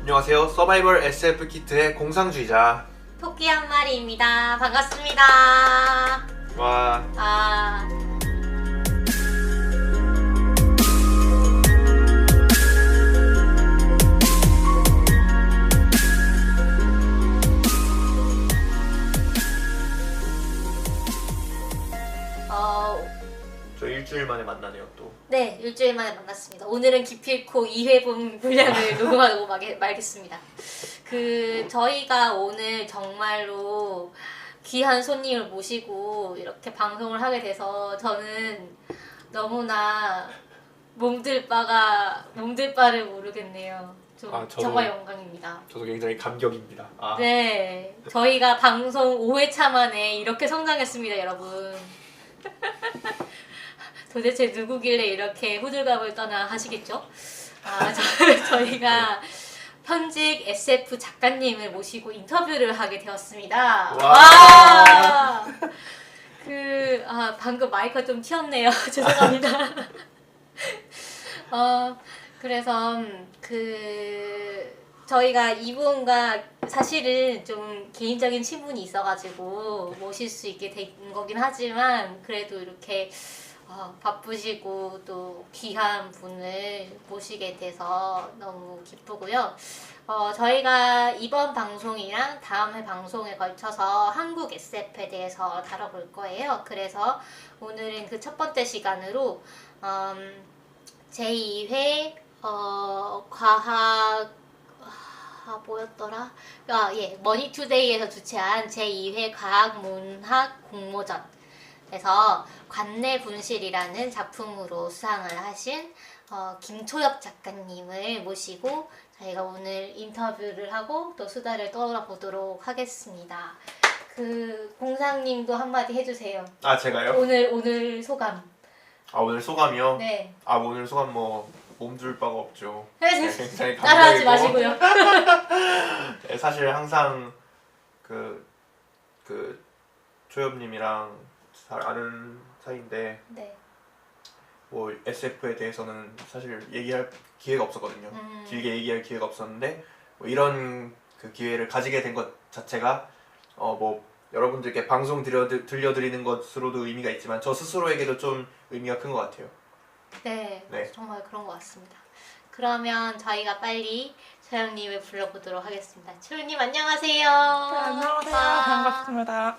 안녕하세요. 서바이벌 SF 키트의 공상주의자 토끼 한 마리입니다. 반갑습니다. 와. 저 일주일 만에 만나네요 또. 네, 일주일 만에 만났습니다. 오늘은 기필코 2회분 분량을 녹음하고 말겠습니다. 저희가 오늘 정말로 귀한 손님을 모시고 이렇게 방송을 하게 돼서 저는 너무나 몸둘 바를 모르겠네요. 정말 영광입니다. 저도 굉장히 감격입니다. 네, 저희가 방송 5회차 만에 이렇게 성장했습니다, 여러분. 도대체 누구길래 이렇게 호들갑을 떠나 하시겠죠? 저희가 현직 SF 작가님을 모시고 인터뷰를 하게 되었습니다. 와! 방금 마이크가 좀 튀었네요. 죄송합니다. 그래서 저희가 이분과 사실은 좀 개인적인 친분이 있어가지고 모실 수 있게 된 거긴 하지만 그래도 이렇게 바쁘시고 또 귀한 분을 모시게 돼서 너무 기쁘고요. 저희가 이번 방송이랑 다음 회 방송에 걸쳐서 한국 SF에 대해서 다뤄볼 거예요. 그래서 오늘은 그 첫 번째 시간으로 제2회 과학 뭐였더라? 머니투데이에서 주최한 제2회 과학문학 공모전에서 관내분실이라는 작품으로 수상을 하신 김초엽 작가님을 모시고 저희가 오늘 인터뷰를 하고 또 수다를 떨어보도록 하겠습니다. 공상님도 한마디 해주세요. 제가요? 오늘 소감. 오늘 소감이요? 네. 오늘 소감 몸둘 바가 없죠. 네, 굉장히 따라하지 마시고요. 네, 사실 항상 초엽님이랑 잘 아는 사이인데 네. SF에 대해서는 사실 얘기할 기회가 없었거든요. 길게 얘기할 기회가 없었는데 이런 기회를 가지게 된 것 자체가 여러분들께 방송 들려드리는 것으로도 의미가 있지만 저 스스로에게도 좀 의미가 큰 것 같아요. 네, 정말 그런 것 같습니다. 그러면 저희가 빨리 소영님을 불러보도록 하겠습니다. 초영님 안녕하세요. 네, 안녕하세요. 반갑습니다.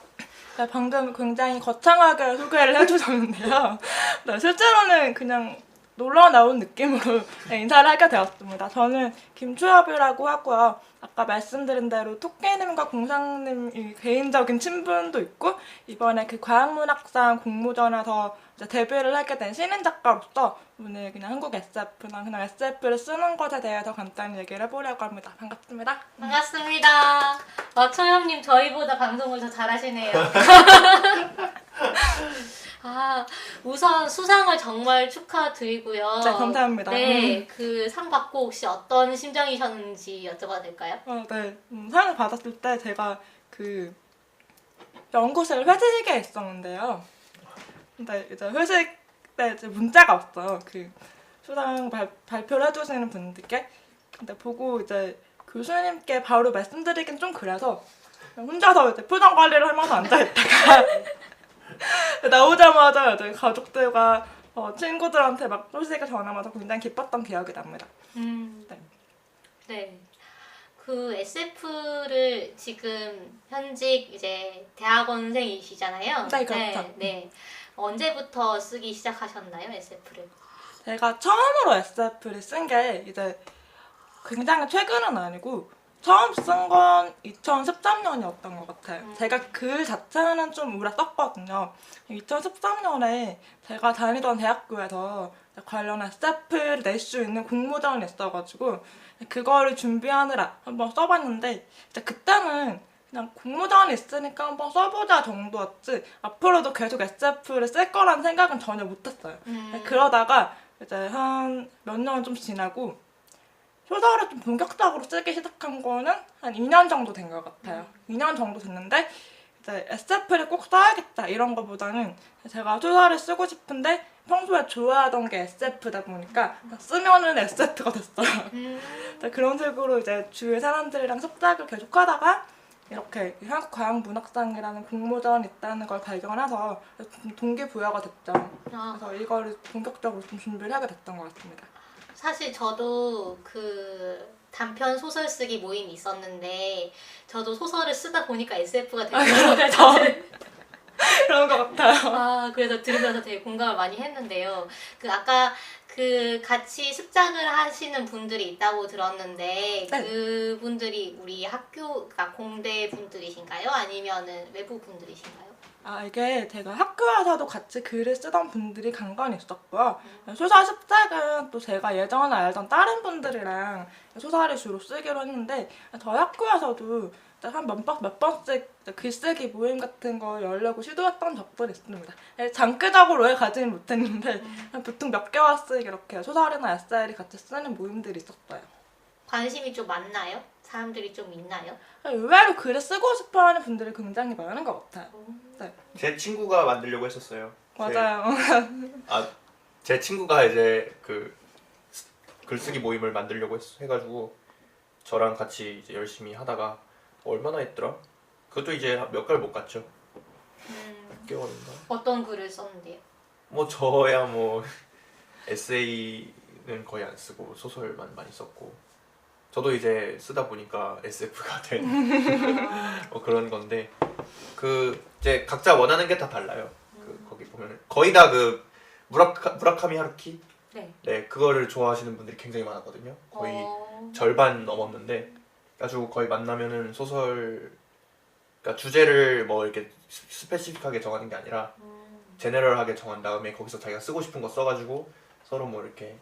네, 방금 굉장히 거창하게 소개를 해주셨는데요. 네, 실제로는 그냥 놀러 나온 느낌으로 인사를 하게 되었습니다. 저는 김초엽이라고 하고요. 아까 말씀드린 대로 토끼님과 공상님 개인적인 친분도 있고 이번에 과학문학상 공모전에서 이제 데뷔를 하게 된 신인 작가로서 오늘 그냥 한국 SF나 그냥 SF를 쓰는 것에 대해서 간단히 얘기를 해보려고 합니다. 반갑습니다. 반갑습니다. 초엽님 저희보다 방송을 더 잘하시네요. 우선 수상을 정말 축하드리고요. 네, 감사합니다. 네, 상 받고 혹시 어떤 심정이셨는지 여쭤봐도 될까요? 네. 상을 받았을 때 제가 연구실 회식에 있었는데요. 근데 이제 회식 때 이제 문자가 왔어요. 수상 발표를 해주시는 분들께. 근데 보고 이제 교수님께 바로 말씀드리긴 좀 그래서 혼자서 이제 표정 관리를 하면서 앉아있다가 나오자마자 이제 가족들과 친구들한테 막 소식을 전하면서 굉장히 기뻤던 기억이 납니다. 네. SF를 지금 현직 이제 대학원생이시잖아요. 네, 그렇죠. 네. 언제부터 쓰기 시작하셨나요, SF를? 제가 처음으로 SF를 쓴 게 이제 굉장히 최근은 아니고 처음 쓴 건 2013년이었던 것 같아요. 제가 글 자체는 좀 오래 썼거든요. 2013년에 제가 다니던 대학교에서 관련 SF를 낼 수 있는 공모전이 있어가지고 그거를 준비하느라 한번 써봤는데 그때는 그냥 공모전이 있으니까 한번 써보자 정도였지 앞으로도 계속 SF를 쓸 거란 생각은 전혀 못했어요. 그러다가 이제 한 몇 년 좀 지나고 소설을 좀 본격적으로 쓰기 시작한 거는 한 2년 정도 된 것 같아요. 2년 정도 됐는데 이제 SF를 꼭 써야겠다 이런 거보다는 제가 소설을 쓰고 싶은데 평소에 좋아하던 게 SF다 보니까 쓰면은 SF가 됐어요. 그런 식으로 이제 주위 사람들이랑 습작을 계속 하다가 이렇게 한국과학문학상이라는 공모전 있다는 걸 발견해서 좀 동기부여가 됐죠. 그래서 이거를 본격적으로 좀 준비를 하게 됐던 것 같습니다. 사실 저도 그 단편 소설 쓰기 모임이 있었는데 저도 소설을 쓰다 보니까 SF가 되더라고요. 저는. 그런 것 같아요. 그래서 들으면서 되게 공감을 많이 했는데요. 그 아까 그 같이 습작을 하시는 분들이 있다고 들었는데 네. 그분들이 우리 학교, 그러니까 공대 분들이신가요? 아니면은 외부 분들이신가요? 이게 제가 학교에서도 같이 글을 쓰던 분들이 간간히 있었고요. 소설 습작은 또 제가 예전에 알던 다른 분들이랑 소설을 주로 쓰기로 했는데 저희 학교에서도 한 몇 번씩 글쓰기 모임 같은 거 열려고 시도했던 적들이 있습니다. 장기적으로 가지는 못했는데 보통 몇 개월씩 이렇게 소설이나 에세이를 같이 쓰는 모임들이 있었어요. 관심이 좀 많나요? 사람들이 좀 있나요? 의외로 글을 쓰고 싶어하는 분들이 굉장히 많은 것 같아요. 네. 제 친구가 만들려고 했었어요. 맞아요. 제 친구가 이제 그 글쓰기 모임을 만들려고 해가지고 저랑 같이 이제 열심히 하다가 얼마나 했더라? 그것도 이제 몇 개월 못 갔죠. 6개월인가? 어떤 글을 썼는데요? 뭐 저야 뭐 에세이는 거의 안 쓰고 소설만 많이 썼고 저도 이제 쓰다 보니까 SF가 된 뭐 그런 건데 그 이제 각자 원하는 게 다 달라요. 그 거기 보면 거의 다 그 무라카미 하루키 네 그거를 좋아하시는 분들이 굉장히 많았거든요. 거의 절반 넘었는데 아주 거의 만나면은 소설 그러니까 주제를 뭐 이렇게 스페시픽하게 정하는 게 아니라 제너럴하게 정한 다음에 거기서 자기가 쓰고 싶은 거 써가지고 서로 뭐 이렇게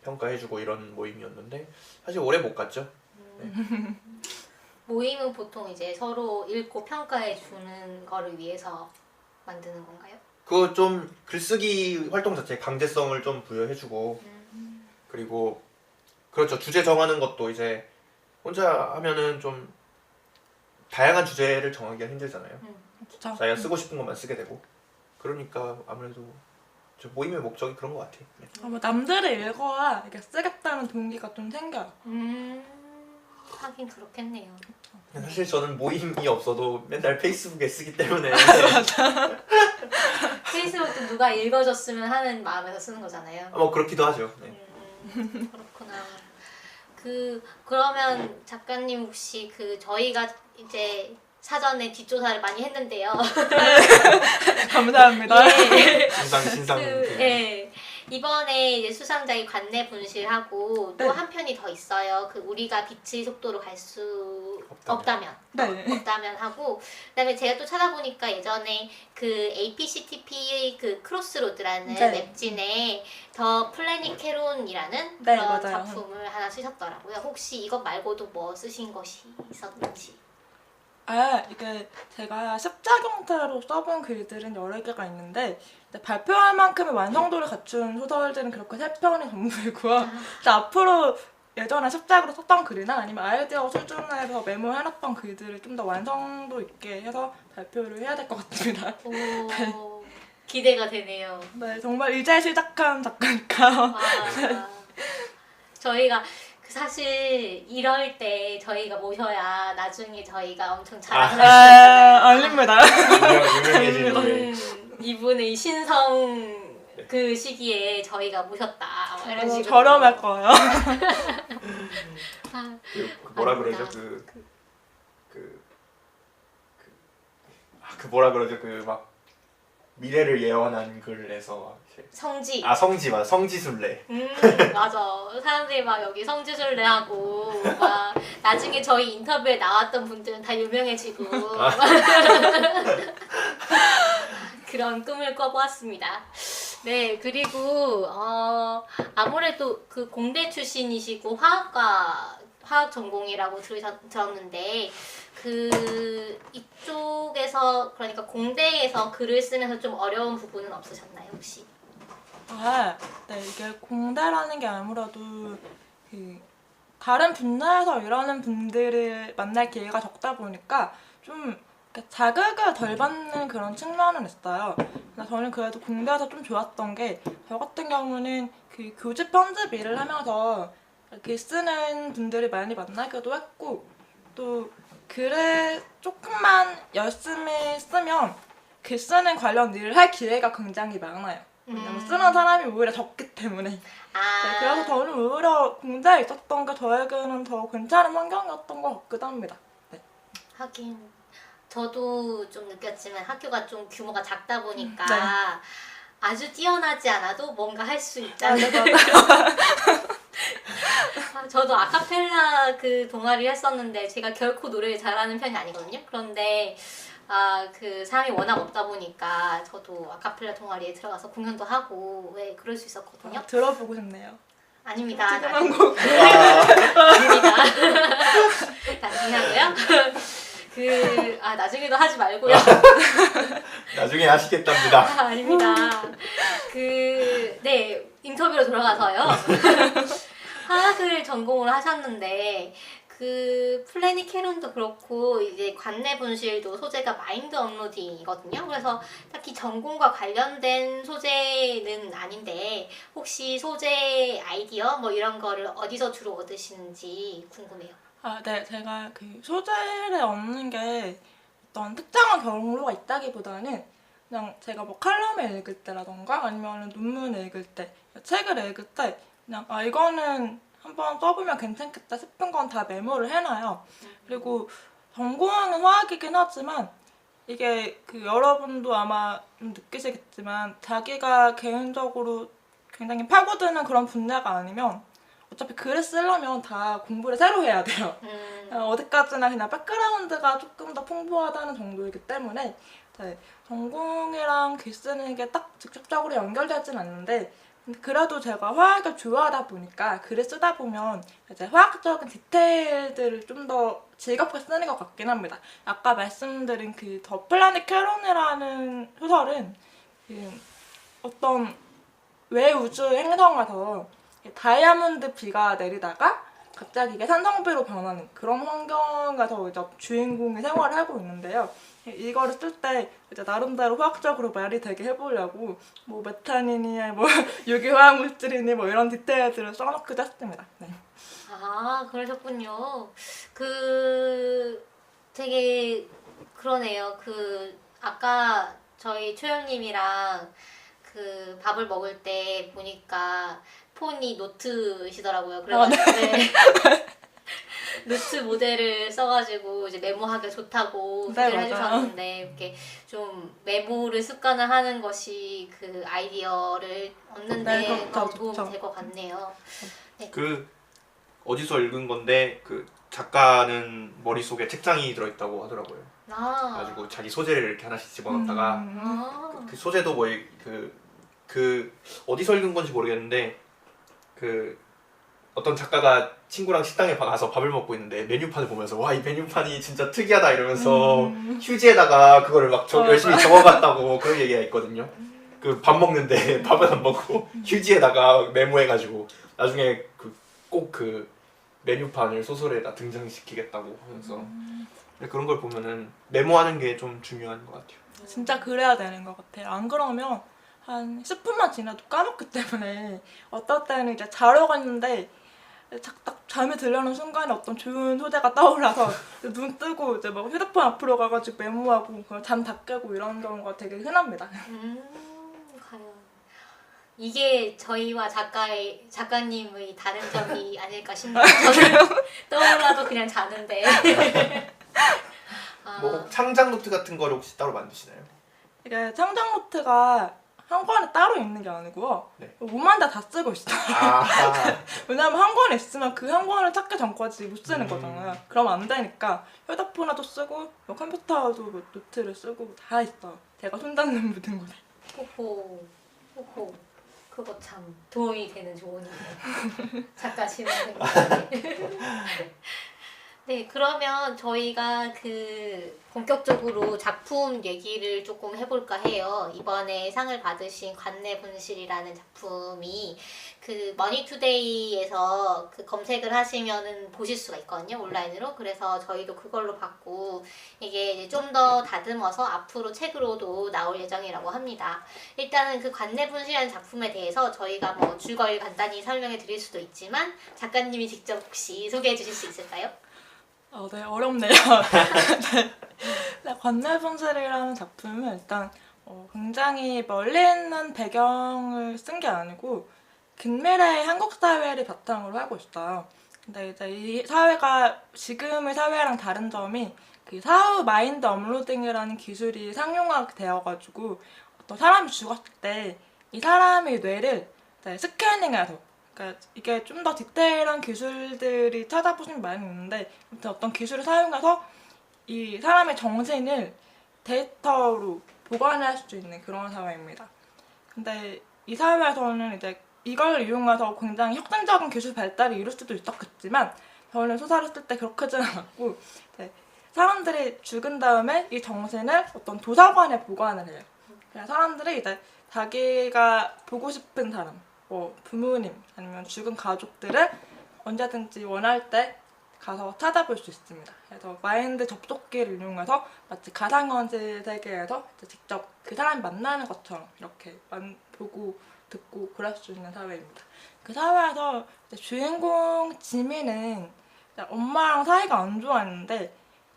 평가해주고 이런 모임이었는데 사실 오래 못 갔죠. 네. 모임은 보통 이제 서로 읽고 평가해주는 거를 위해서 만드는 건가요? 그거 좀 글쓰기 활동 자체에 강제성을 좀 부여해주고 그리고 그렇죠. 주제 정하는 것도 이제 혼자 하면은 좀 다양한 주제를 정하기가 힘들잖아요. 그렇죠. 자기가 쓰고 싶은 것만 쓰게 되고 그러니까 아무래도 저 모임의 목적이 그런 것 같아요. 네. 뭐 남들을 읽어야 이게 쓰겠다는 동기가 좀 생겨요. 하긴 그렇겠네요. 사실 저는 모임이 없어도 맨날 페이스북에 쓰기 때문에 페이스북도 누가 읽어줬으면 하는 마음에서 쓰는 거잖아요. 뭐 그렇기도 하죠. 네. 그렇구나. 그러면 작가님 혹시 저희가 이제 사전에 뒷조사를 많이 했는데요. 감사합니다. 예. 신상. 예. 이번에 이제 수상작이 관내 분실하고 또 네. 한 편이 더 있어요. 우리가 빛의 속도로 갈 수 없다면. 네. 없다면 하고 그다음에 제가 또 찾아보니까 예전에 APCTP 크로스로드라는 네. 웹진에 더 플래닛 캐론이라는 네, 그런 맞아요. 작품을 하나 쓰셨더라고요. 혹시 이것 말고도 뭐 쓰신 것이 있었는지. 이게 제가 습작 형태로 써본 글들은 여러 개가 있는데 발표할 만큼의 완성도를 갖춘 소설들은 그렇게 3편이 전부이고요. 앞으로 예전에 습작으로 썼던 글이나 아니면 아이디어 수준에서 메모해놨던 글들을 좀 더 완성도 있게 해서 발표를 해야 될 것 같습니다. 오, 기대가 되네요. 네, 정말 이제 시작한 작가니까요. 저희가 사실 이럴 때 저희가 모셔야 나중에 저희가 엄청 자랑할 수 있잖아요. 아닙니다. 유명해진 이분의 신성 시기에 저희가 모셨다. 이런 식으로. 저렴할 거예요. 뭐라 그러죠? 뭐라 그러죠? 막 미래를 예언한 글에서 성지. 성지 맞아. 성지순례. 맞아. 사람들이 막 여기 성지순례하고 막 나중에 저희 인터뷰에 나왔던 분들은 다 유명해지고 그런 꿈을 꿔보았습니다. 네, 그리고 아무래도 공대 출신이시고 화학 전공이라고 들었는데 이쪽에서 그러니까 공대에서 글을 쓰면서 좀 어려운 부분은 없으셨나요, 혹시? 네, 이게 공대라는 게 아무래도 다른 분야에서 일하는 분들을 만날 기회가 적다 보니까 좀 자극을 덜 받는 그런 측면은 있어요. 근데 저는 그래도 공대에서 좀 좋았던 게 저 같은 경우는 그 교직 편집 일을 하면서 글 쓰는 분들이 많이 만나기도 했고 또 글을 조금만 열심히 쓰면 글 쓰는 관련 일을 할 기회가 굉장히 많아요. 왜냐면 쓰는 사람이 오히려 적기 때문에. 네, 그래서 저는 오히려 공대에 있었던 게 저에게는 더 괜찮은 환경이었던 것 같기도 합니다. 네. 하긴 저도 좀 느꼈지만 학교가 좀 규모가 작다 보니까 네. 아주 뛰어나지 않아도 뭔가 할 수 있다는 저도 아카펠라 그 동아리를 했었는데 제가 결코 노래를 잘하는 편이 아니거든요. 그런데 그 사람이 워낙 없다 보니까 저도 아카펠라 동아리에 들어가서 공연도 하고 왜 그럴 수 있었거든요. 들어보고 싶네요. 아닙니다. 지금 한 곡. 아닙니다. 나중에 하고요. 나중에도 하지 말고요. 나중에 아시겠답니다. 아닙니다. 네, 인터뷰로 돌아가서요. 화학을 전공을 하셨는데, 플래닛 캐론도 그렇고, 이제 관내 분실도 소재가 마인드 업로딩이거든요. 그래서 딱히 전공과 관련된 소재는 아닌데, 혹시 소재 아이디어 뭐 이런 거를 어디서 주로 얻으시는지 궁금해요. 네, 제가 그 소재를 얻는 게 어떤 특정한 경로가 있다기보다는 그냥 제가 뭐 칼럼을 읽을 때라던가 아니면 논문을 읽을 때, 책을 읽을 때 그냥 이거는 한번 써보면 괜찮겠다 싶은 건 다 메모를 해놔요. 그리고 전공은 화학이긴 하지만 이게 여러분도 아마 좀 느끼시겠지만 자기가 개인적으로 굉장히 파고드는 그런 분야가 아니면 어차피 글을 쓰려면 다 공부를 새로 해야 돼요. 어디까지나 그냥 백그라운드가 조금 더 풍부하다는 정도이기 때문에 네, 전공이랑 글 쓰는 게 딱 직접적으로 연결되진 않는데 그래도 제가 화학을 좋아하다 보니까 글을 쓰다 보면 이제 화학적인 디테일들을 좀 더 즐겁게 쓰는 것 같긴 합니다. 아까 말씀드린 더 플래닛 캐론이라는 소설은 어떤 외우주 행성에서 다이아몬드 비가 내리다가 갑자기 이게 산성비로 변하는 그런 환경에서 이제 주인공이 생활을 하고 있는데요. 이거를 쓸 때 이제 나름대로 화학적으로 말이 되게 해보려고 뭐 메탄이니 뭐 유기화학 물질이니 뭐 이런 디테일들을 써놓기도 했습니다. 네. 그러셨군요. 되게 그러네요. 아까 저희 초영님이랑 밥을 먹을 때 보니까 폰이 노트시더라고요. 그래가지고 네. 노트 모델을 써가지고 이제 메모하기 좋다고 소개를 해주셨는데 이렇게 좀 메모를 습관을 하는 것이 아이디어를 얻는데 도움이 될 것 같네요. 네. 어디서 읽은 건데 작가는 머릿속에 책장이 들어있다고 하더라고요. 그래가지고 자기 소재를 이렇게 하나씩 집어넣다가 그 소재도 뭐 어디서 읽은 건지 모르겠는데 어떤 작가가 친구랑 식당에 가서 밥을 먹고 있는데 메뉴판을 보면서 와, 이 메뉴판이 진짜 특이하다 이러면서 휴지에다가 그거를 막 열심히 적어갔다고 그런 얘기가 있거든요. 밥 먹는데 밥은 안 먹고 휴지에다가 메모해가지고 나중에 꼭 메뉴판을 소설에다 등장시키겠다고 하면서 그런 걸 보면은 메모하는 게 좀 중요한 것 같아요. 진짜 그래야 되는 것 같아요. 안 그러면 한 10분만 지나도 까먹기 때문에 어떨 때는 이제 자러 갔는데 딱 잠이 들려는 순간에 어떤 좋은 소재가 떠올라서 눈 뜨고 이제 막 휴대폰 앞으로 가가지고 메모하고 잠 다 깨고 이런 경우가 되게 흔합니다. 과연 이게 저희와 작가님의 다른 점이 아닐까 싶네요. 저는 떠올라도 그냥 자는데. 뭐 창작 노트 같은 거를 혹시 따로 만드시나요? 이게 창작 노트가 한 권에 따로 있는 게 아니고요. 네. 5만 다 쓰고 있어요. 왜냐면 한 권에 있으면 그 한 권을 찾기 전까지 못 쓰는 거잖아요. 그럼 안 되니까 휴대폰에도 쓰고 뭐 컴퓨터에도 뭐 노트를 쓰고 다 있어요. 제가 손닿는 모든 곳에. 호호. 그거 참 도움이 되는 조언이네요. 작가 지원생. 네, 그러면 저희가 그 본격적으로 작품 얘기를 조금 해볼까 해요. 이번에 상을 받으신 관내 분실이라는 작품이 그 머니투데이에서 그 검색을 하시면은 보실 수가 있거든요, 온라인으로. 그래서 저희도 그걸로 받고 이게 좀 더 다듬어서 앞으로 책으로도 나올 예정이라고 합니다. 일단은 그 관내 분실이라는 작품에 대해서 저희가 뭐 줄거리 간단히 설명해 드릴 수도 있지만 작가님이 직접 혹시 소개해 주실 수 있을까요? 네, 어렵네요. 네, 관내분실이라는 작품은 일단 굉장히 멀리 있는 배경을 쓴 게 아니고 근미래의 한국 사회를 바탕으로 하고 있어요. 근데 이제 이 사회가 지금의 사회랑 다른 점이 그 사후 마인드 업로딩이라는 기술이 상용화가 되어가지고 어떤 사람이 죽었을 때 이 사람의 뇌를 이제 스캐닝해서, 그러니까 이게 좀 더 디테일한 기술들이 찾아보시면 많이 있는데 아무튼 어떤 기술을 사용해서 이 사람의 정신을 데이터로 보관할 수 있는 그런 사회입니다. 근데 이 사회에서는 이제 이걸 이용해서 굉장히 혁신적인 기술 발달을 이룰 수도 있었겠지만 저는 소설을 쓸 때 그렇게는 않았고, 이제 사람들이 죽은 다음에 이 정신을 어떤 도서관에 보관을 해요. 그래서 사람들이 이제 자기가 보고 싶은 사람, 뭐 부모님 아니면 죽은 가족들을 언제든지 원할 때 가서 찾아볼 수 있습니다. 그래서 마인드 접속기를 이용해서 마치 가상현실 세계에서 직접 그 사람이 만나는 것처럼 이렇게 보고 듣고 그럴 수 있는 사회입니다. 그 사회에서 주인공 지민은 엄마랑 사이가 안 좋았는데,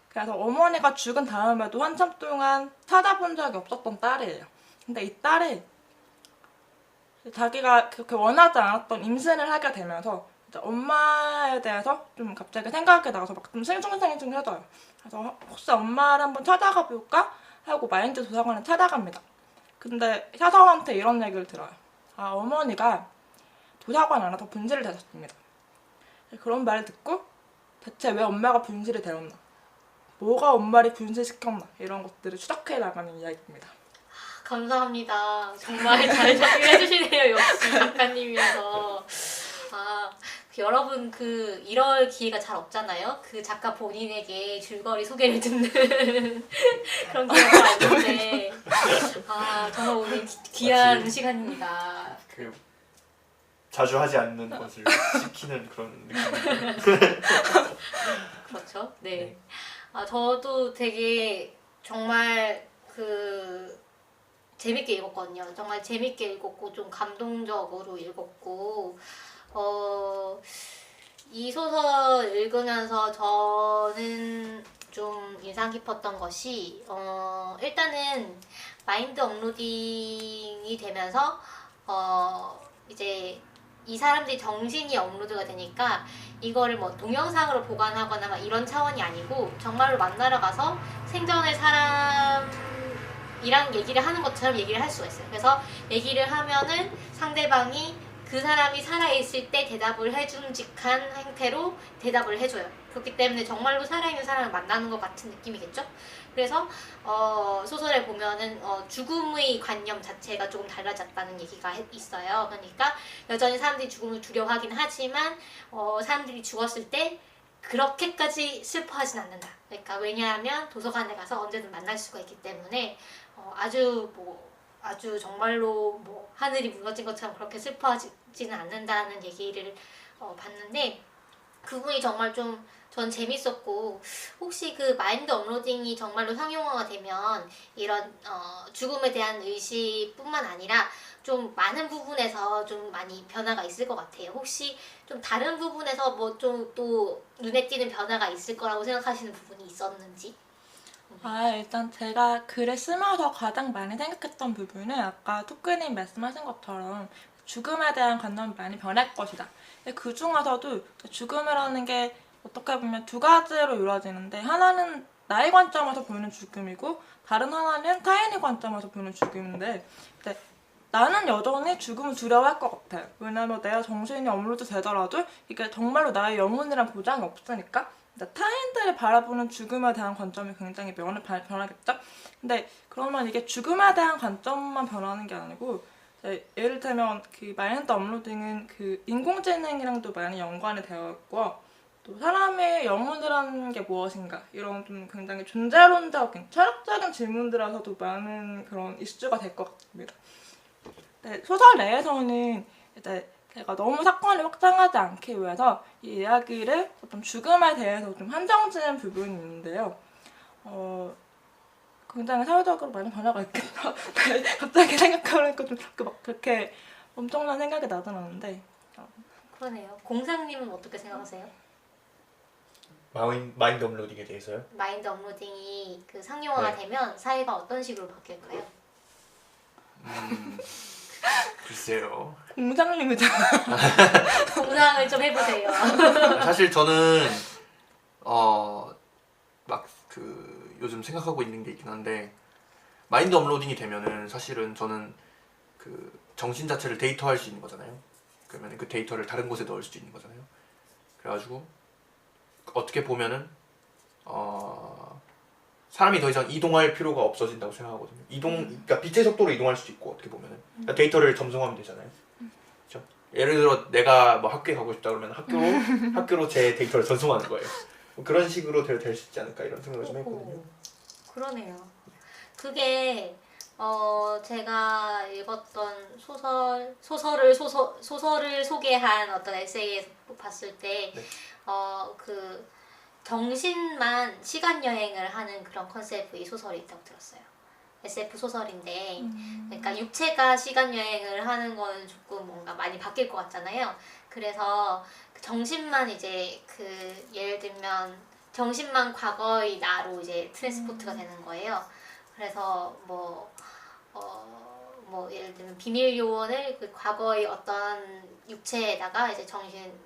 그래서 어머니가 죽은 다음에도 한참 동안 찾아본 적이 없었던 딸이에요. 근데 이 딸이 자기가 그렇게 원하지 않았던 임신을 하게 되면서 엄마에 대해서 좀 갑자기 생각이 나서 막 좀 싱숭생숭해져요. 그래서 혹시 엄마를 한번 찾아가 볼까 하고 마인드 도서관에 찾아갑니다. 근데 사서한테 이런 얘기를 들어요. 아, 어머니가 도서관 안에서 분실을 되셨습니다. 그런 말을 듣고 대체 왜 엄마가 분실이 되었나, 뭐가 엄마를 분실시켰나, 이런 것들을 추적해 나가는 이야기입니다. 감사합니다. 정말 잘 정리해 주시네요. 역시 작가님이어서. 여러분 이럴 기회가 잘 없잖아요. 그 작가 본인에게 줄거리 소개를 듣는 그런 기회가 없는데 정말 오늘 귀한 시간입니다. 그 자주 하지 않는 것을 시키는 그런 느낌. 그렇죠. 네. 저도 되게 정말 재밌게 읽었거든요. 정말 재밌게 읽었고 좀 감동적으로 읽었고 이 소설 읽으면서 저는 좀 인상 깊었던 것이 일단은 마인드 업로딩이 되면서 이제 이 사람들이 정신이 업로드가 되니까 이거를 뭐 동영상으로 보관하거나 막 이런 차원이 아니고 정말로 만나러 가서 생전의 사람이랑 얘기를 하는 것처럼 얘기를 할 수가 있어요. 그래서 얘기를 하면은 상대방이 그 사람이 살아있을 때 대답을 해줌직한 행태로 대답을 해줘요. 그렇기 때문에 정말로 살아있는 사람을 만나는 것 같은 느낌이겠죠? 그래서 소설에 보면은 죽음의 관념 자체가 조금 달라졌다는 얘기가 있어요. 그러니까 여전히 사람들이 죽음을 두려워하긴 하지만 사람들이 죽었을 때 그렇게까지 슬퍼하진 않는다. 그러니까 왜냐하면 도서관에 가서 언제든 만날 수가 있기 때문에 아주 정말로 뭐 하늘이 무너진 것처럼 그렇게 슬퍼하지는 않는다는 얘기를 봤는데 그 부분이 정말 좀 전 재밌었고, 혹시 그 마인드 업로딩이 정말로 상용화가 되면 이런 죽음에 대한 의식뿐만 아니라 좀 많은 부분에서 좀 많이 변화가 있을 것 같아요. 혹시 좀 다른 부분에서 뭐 좀 또 눈에 띄는 변화가 있을 거라고 생각하시는 부분이 있었는지? 일단 제가 글을 쓰면서 가장 많이 생각했던 부분은 아까 토크님 말씀하신 것처럼 죽음에 대한 관념이 많이 변할 것이다. 그 중에서도 죽음이라는 게 어떻게 보면 두 가지로 이루어지는데, 하나는 나의 관점에서 보는 죽음이고 다른 하나는 타인의 관점에서 보는 죽음인데, 나는 여전히 죽음을 두려워할 것 같아요. 왜냐면 내가 정신이 업로드 되더라도 이게 정말로 나의 영혼이란 보장이 없으니까 타인들이 바라보는 죽음에 대한 관점이 굉장히 변하겠죠? 근데 그러면 이게 죽음에 대한 관점만 변하는 게 아니고, 예를 들면 그 마인드 업로딩은 그 인공지능이랑도 많이 연관이 되어 있고, 또 사람의 영혼이라는 게 무엇인가 이런 좀 굉장히 존재론적인 철학적인 질문들에서도 많은 그런 이슈가 될 것 같습니다. 네, 소설 내에서는 이제 제가 너무 사건을 확장하지 않기 위해서 이 이야기를 어떤 죽음에 대해서 좀 한정지은 부분이 있는데요. 굉장히 사회적으로 많이 변화가 있겠다. 갑자기 생각하니까 좀 막 그렇게 엄청난 생각이 나진 않는데. 그러네요. 공상님은 어떻게 생각하세요? 마인드 업로딩에 대해서요? 마인드 업로딩이 그 상용화가 네. 되면 사회가 어떤 식으로 바뀔까요? 글쎄요. 공상님이잖아. 공상을 좀 해보세요. 사실 저는 막 그 요즘 생각하고 있는 게 있긴 한데 마인드 업로딩이 되면은 사실은 저는 그 정신 자체를 데이터화할 수 있는 거잖아요. 그러면 그 데이터를 다른 곳에 넣을 수 있는 거잖아요. 그래가지고 어떻게 보면은 사람이 더 이상 이동할 필요가 없어진다고 생각하거든요. 그러니까 빛의 속도로 이동할 수도 있고 어떻게 보면은 그러니까 데이터를 점성하면 되잖아요. 그렇죠? 예를 들어 내가 뭐 학교에 가고 싶다 그러면 학교로 제 데이터를 전송하는 거예요. 뭐 그런 식으로 될 수 있지 않을까 이런 생각을 좀 했거든요. 그러네요. 그게 제가 읽었던 소설을 소개한 어떤 에세이에서 봤을 때 네. 그 정신만 시간 여행을 하는 그런 컨셉의 소설이 있다고 들었어요. SF 소설인데, 그러니까 육체가 시간 여행을 하는 거는 조금 뭔가 많이 바뀔 것 같잖아요. 그래서 정신만 이제 그 예를 들면 정신만 과거의 나로 이제 트랜스포트가 되는 거예요. 그래서 뭐 예를 들면 비밀 요원을 그 과거의 어떤 육체에다가 이제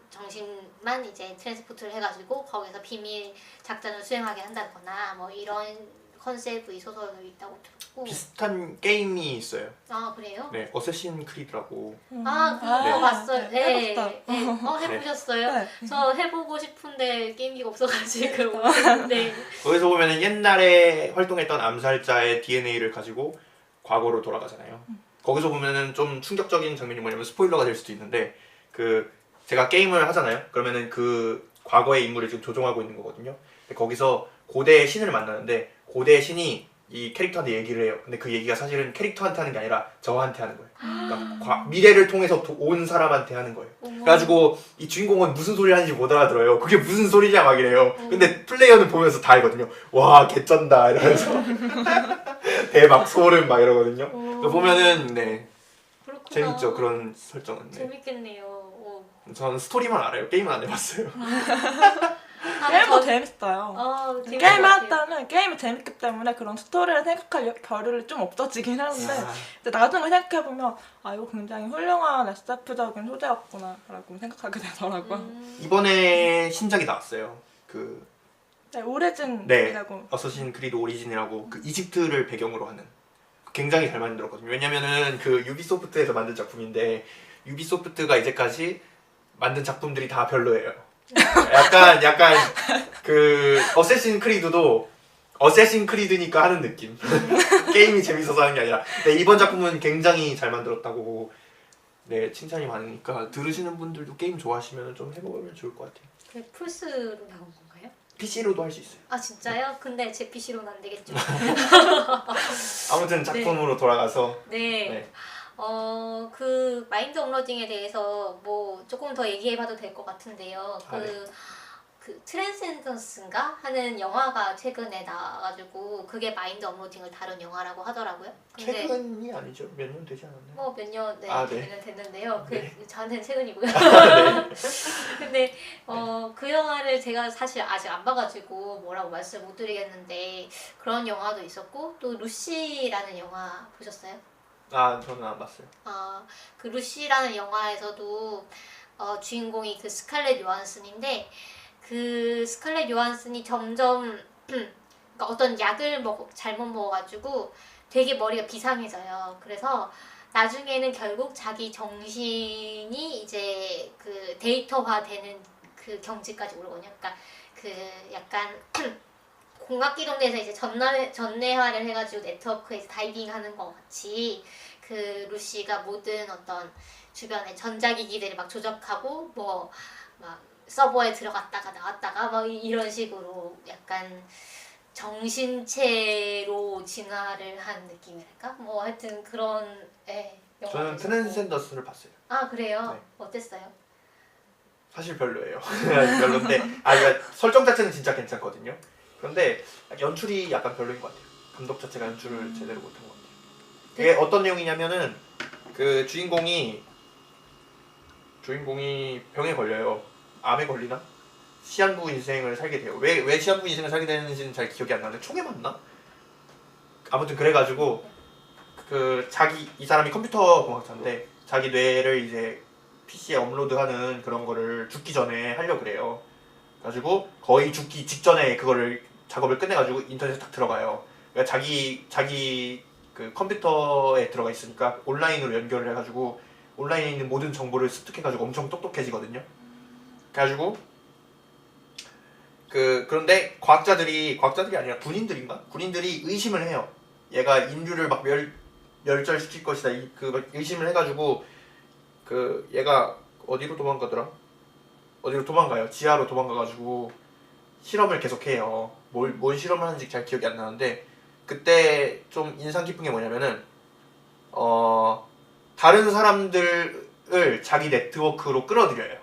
정신만 이제 트랜스포트를 해가지고 거기서 비밀 작전을 수행하게 한다거나 뭐 이런 컨셉의 소설도 있다고 들었고. 비슷한 게임이 있어요. 아 그래요? 네, 어쌔신 크리드라고. 아 그거 봤어요. 네. 해봤다. 네. 해보셨어요? 네. 저 해보고 싶은데 게임기가 없어가지고. 네. 거기서 보면은 옛날에 활동했던 암살자의 DNA를 가지고 과거로 돌아가잖아요. 거기서 보면은 좀 충격적인 장면이 뭐냐면 스포일러가 될 수도 있는데 그 제가 게임을 하잖아요. 그러면은 그 과거의 인물을 지금 조종하고 있는 거거든요. 근데 거기서 고대의 신을 만나는데 고대의 신이 이 캐릭터한테 얘기를 해요. 근데 그 얘기가 사실은 캐릭터한테 하는 게 아니라 저한테 하는 거예요. 그러니까 미래를 통해서 온 사람한테 하는 거예요. 그래가지고 이 주인공은 무슨 소리를 하는지 못 알아들어요. 그게 무슨 소리냐 막 이래요. 근데 플레이어는 보면서 다 알거든요. 와 개쩐다 이러면서 대박 소름 막 이러거든요. 보면은 네 그렇구나. 재밌죠 그런 설정은. 네. 재밌겠네요. 저는 스토리만 알아요. 게임은 안 해봤어요. 게임도 재밌어요. 재밌을 게임을 것 같아요. 했다는 게임이 재밌기 때문에 그런 스토리를 생각할 겨를이 좀 없어지긴 하는데 아, 근데 나중에 생각해보면 아 이거 굉장히 훌륭한 SF적인 소재였구나 라고 생각하게 되더라고요. 이번에 신작이 나왔어요. 그 네, 오리진이라고. 어쌔신 크리드 오리진이라고 그 이집트를 배경으로 하는 굉장히 잘 만들었거든요. 왜냐면은 그 유비소프트에서 만든 작품인데 유비소프트가 이제까지 만든 작품들이 다 별로예요. 약간 그 어쌔신 크리드도 어쌔신 크리드니까 하는 느낌. 게임이 재밌어서 하는 게 아니라. 근데 이번 작품은 굉장히 잘 만들었다고 네 칭찬이 많으니까 들으시는 분들도 게임 좋아하시면 좀 해보면 좋을 것 같아요. 그게 플스로 나온 건가요? PC로도 할 수 있어요. 아 진짜요? 근데 제 PC로는 안 되겠죠. 아무튼 작품으로 돌아가서 네. 네. 그 마인드 업로딩에 대해서 뭐 조금 더 얘기해봐도 될 것 같은데요. 네. 그 트랜센던스인가 하는 영화가 최근에 나와가지고 그게 마인드 업로딩을 다룬 영화라고 하더라고요. 근데 최근이 아니죠? 몇 년 되지 않았나요? 뭐 몇 년 네. 됐는데요. 네. 저한테는 최근이고요. 네. 근데 그 영화를 제가 사실 아직 안 봐가지고 뭐라고 말씀을 못 드리겠는데 그런 영화도 있었고 또 루시라는 영화 보셨어요? 아 저는 안 봤어요. 그 루시라는 영화에서도 주인공이 그 스칼렛 요한슨인데 그 스칼렛 요한슨이 점점 그러니까 어떤 약을 잘못 먹어가지고 되게 머리가 비상해져요. 그래서 나중에는 결국 자기 정신이 이제 그 데이터화되는 그 경지까지 오르거든요. 그러니까 그 약간 공학기동대에서 이제 전내화를 해가지고 네트워크에서 다이빙하는 것 같이 그 루시가 모든 어떤 주변의 전자기기들을 막 조작하고 뭐 막 서버에 들어갔다가 나왔다가 막 이런 식으로 약간 정신체로 진화를 한 느낌이랄까? 뭐 하여튼 그런 저는 영화도 트랜센더스를 봤어요. 아 그래요? 네. 어땠어요? 사실 별로예요. 별론데 그러니까 설정 자체는 진짜 괜찮거든요. 그런데 연출이 약간 별로인 것 같아요. 감독 자체가 연출을 제대로 못한 것 같아요. 이게 어떤 내용이냐면은 그 주인공이 병에 걸려요. 암에 걸리나? 시한부 인생을 살게 돼요. 왜 시한부 인생을 살게 되는지는 잘 기억이 안 나는데 총에 맞나? 아무튼 그래가지고 이 사람이 컴퓨터 공학자인데 자기 뇌를 이제 PC에 업로드하는 그런 거를 죽기 전에 하려고 그래요. 가지고 거의 죽기 직전에 그거를 작업을 끝내가지고 인터넷에 딱 들어가요. 그러니까 자기 그 컴퓨터에 들어가 있으니까 온라인으로 연결을 해가지고 온라인에 있는 모든 정보를 습득해가지고 엄청 똑똑해지거든요. 그래가지고 그런데 과학자들이 아니라 군인들이 의심을 해요. 얘가 인류를 막 멸절시킬 것이다. 의심을 해가지고 얘가 어디로 도망가요. 지하로 도망가가지고 실험을 계속해요. 뭘 실험을 하는지 잘 기억이 안 나는데 그때 좀 인상 깊은 게 뭐냐면은 다른 사람들을 자기 네트워크로 끌어들여요.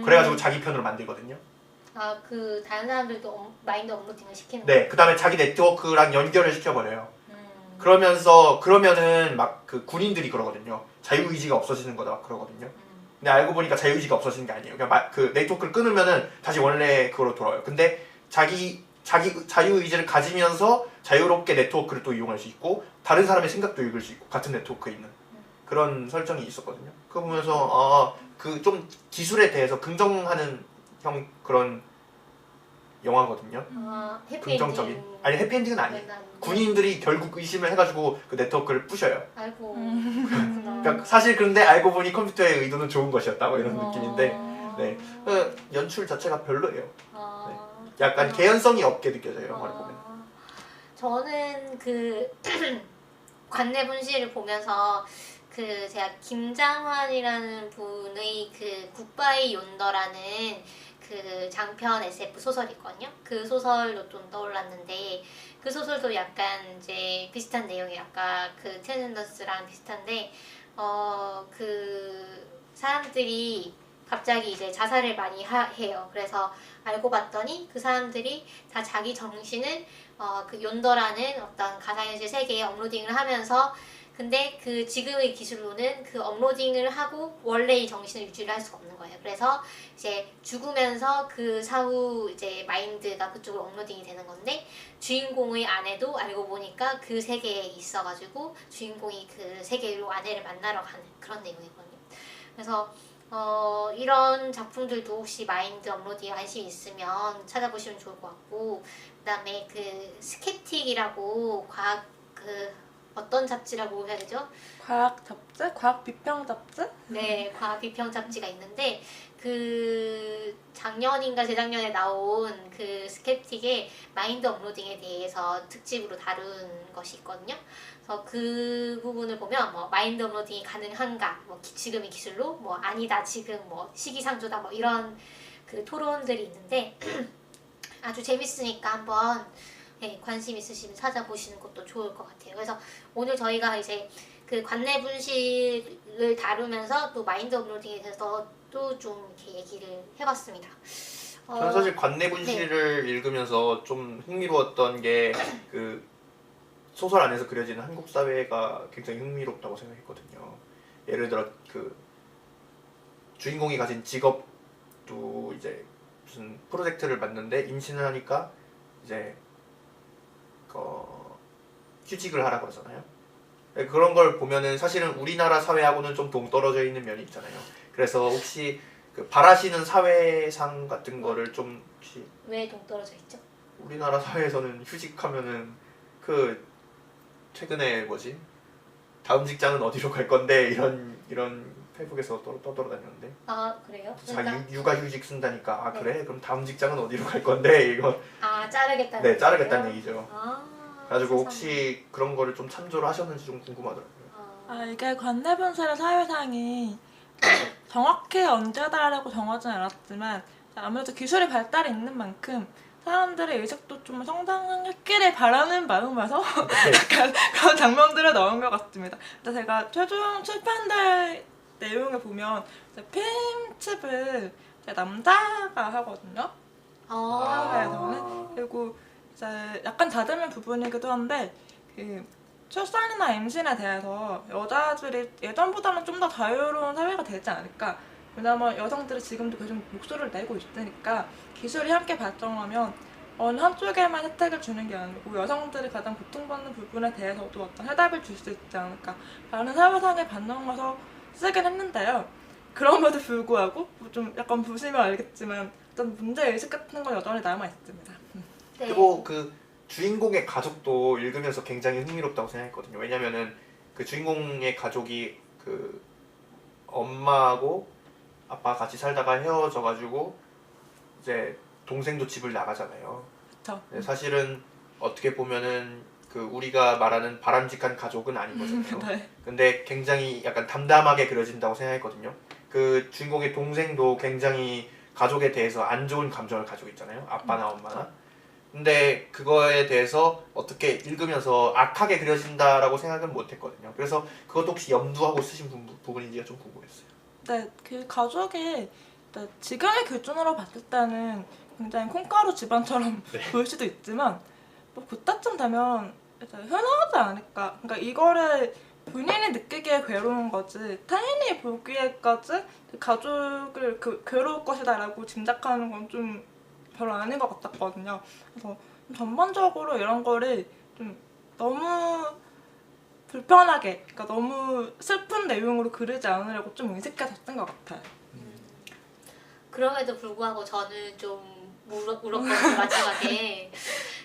그래가지고 자기 편으로 만들거든요. 아 그 다른 사람들도 마인드 업로딩을 시키는 네, 그 다음에 자기 네트워크랑 연결을 시켜버려요. 그러면은 막 그 군인들이 그러거든요. 자유의지가 없어지는 거다 막 그러거든요. 근데 알고 보니까 자유의지가 없어지는 게 아니에요. 그냥 그 네트워크를 끊으면은 다시 원래 그거로 돌아와요. 근데 자기 자유의지를 가지면서 자유롭게 네트워크를 또 이용할 수 있고 다른 사람의 생각도 읽을 수 있고 같은 네트워크에 있는 그런 설정이 있었거든요. 그거 보면서 그 좀 기술에 대해서 긍정하는 그런 영화거든요. 긍정적인. 아니 해피엔딩은 아니에요. 군인들이 결국 의심을 해가지고 그 네트워크를 부셔요. 알고 그러니까 사실 그런데 알고 보니 컴퓨터의 의도는 좋은 것이었다고 이런 느낌인데 네. 연출 자체가 별로예요. 네. 약간 개연성이 없게 느껴져요. 영화를 보면. 저는 그 관내분실을 보면서 제가 김장환이라는 분의 그 굿바이 욘더라는 그 장편 SF 소설이거든요. 그 소설도 좀 떠올랐는데 그 소설도 약간 이제 비슷한 내용이 아까 그 트랜센더스랑 비슷한데 그 사람들이 갑자기 이제 자살을 많이 해요. 그래서 알고 봤더니 그 사람들이 다 자기 정신을 그 욘더라는 어떤 가상현실 세계에 업로딩을 하면서 근데 그 지금의 기술로는 그 업로딩을 하고 원래의 정신을 유지를 할 수가 없는 거예요. 그래서 이제 죽으면서 그 사후 이제 마인드가 그쪽으로 업로딩이 되는 건데 주인공의 아내도 알고 보니까 그 세계에 있어가지고 주인공이 그 세계로 아내를 만나러 가는 그런 내용이거든요. 그래서 이런 작품들도 혹시 마인드 업로딩에 관심이 있으면 찾아보시면 좋을 것 같고 그다음에 그 스kép틱이라고 과학 어떤 잡지라고 해야 되죠? 과학 잡지? 과학 비평 잡지? 네, 과학 비평 잡지가 있는데 그 작년인가 재작년에 나온 그 스kép틱의 마인드 업로딩에 대해서 특집으로 다룬 것이 있거든요. 그래서 그 부분을 보면 뭐 마인드 업로딩이 가능한가, 뭐 지금의 기술로, 뭐 아니다 지금 뭐 시기상조다 뭐 이런 그 토론들이 있는데 아주 재밌으니까 한번 관심 있으시면 찾아보시는 것도 좋을 것 같아요. 그래서 오늘 저희가 이제 그 관내 분실을 다루면서 또 마인드 업로딩에 대해서 또 좀 이렇게 얘기를 해봤습니다. 저는 사실 관내 분실을 읽으면서 좀 흥미로웠던 게 그 소설 안에서 그려지는 한국 사회가 굉장히 흥미롭다고 생각했거든요. 예를 들어 그 주인공이 가진 직업도 이제 무슨 프로젝트를 맡는데 임신을 하니까 이제 휴직을 하라 그러잖아요. 그런 걸 보면은 사실은 우리나라 사회하고는 좀 동떨어져 있는 면이 있잖아요. 그래서 혹시 그 바라시는 사회상 같은 거를 좀 혹시 왜 동떨어져 있죠? 우리나라 사회에서는 휴직하면은 그 최근에 다음 직장은 어디로 갈 건데 이런 페이북에서 떠돌아다녔는데 아 그래요? 자기 육아 휴직 쓴다니까 그래? 그럼 다음 직장은 어디로 갈 건데 이거 자르겠다는 네 자르겠다는 얘기죠. 그래가지고 세상에. 혹시 그런 거를 좀 참조를 하셨는지 좀 궁금하더라고요. 이게 관내 분실의 사유상이 정확히 언제다라고 정하지는 않았지만 아무래도 기술의 발달이 있는 만큼 사람들의 의식도 좀 성장했기를 바라는 마음에서 약간 그런 장면들을 넣은 것 같습니다. 근데 제가 최종 출판될 내용을 보면 피임집을 남자가 하거든요. 사회에서는. 그리고 이제 약간 다듬는 부분이기도 한데 그 출산이나 임신에 대해서 여자들이 예전보다는 좀 더 자유로운 사회가 되지 않을까. 왜냐면 여성들이 지금도 계속 목소리를 내고 있으니까 기술이 함께 발전하면 어느 한쪽에만 혜택을 주는 게 아니고 여성들이 가장 고통받는 부분에 대해서도 어떤 해답을 줄 수 있지 않을까 라는 사회상에 반영해서 쓰긴 했는데요. 그럼에도 불구하고 좀 약간 보시면 알겠지만 어떤 문제의식 같은 건 여전히 남아있습니다. 네. 그리고 그 주인공의 가족도 읽으면서 굉장히 흥미롭다고 생각했거든요. 왜냐면은 그 주인공의 가족이 그 엄마하고 아빠가 같이 살다가 헤어져가지고 이제 동생도 집을 나가잖아요. 그쵸? 사실은 어떻게 보면은 그 우리가 말하는 바람직한 가족은 아니거든요. 네. 근데 굉장히 약간 담담하게 그려진다고 생각했거든요. 그 주인공의 동생도 굉장히 가족에 대해서 안 좋은 감정을 가지고 있잖아요. 아빠나 엄마나. 근데 그거에 대해서 어떻게 읽으면서 악하게 그려진다라고 생각은 못했거든요. 그래서 그것도 혹시 염두하고 쓰신 부분인지가 좀 궁금했어요. 네, 그 가족이 지금의 기준으로 봤을 때는 굉장히 콩가루 집안처럼 보일 수도 있지만 뭐 그때쯤 되면 이제 흔하지 않을까. 그러니까 이거를 본인이 느끼기에 괴로운 거지 타인이 보기에까지 그 가족을 괴로울 것이다라고 짐작하는 건 좀 별로 아닌 것 같았거든요. 그래서 전반적으로 이런 거를 좀 너무 불편하게, 그러니까 너무 슬픈 내용으로 그리지 않으려고 좀 의식해서 쓴 것 같아요. 그럼에도 불구하고 저는 좀 울었거든요. 마지막에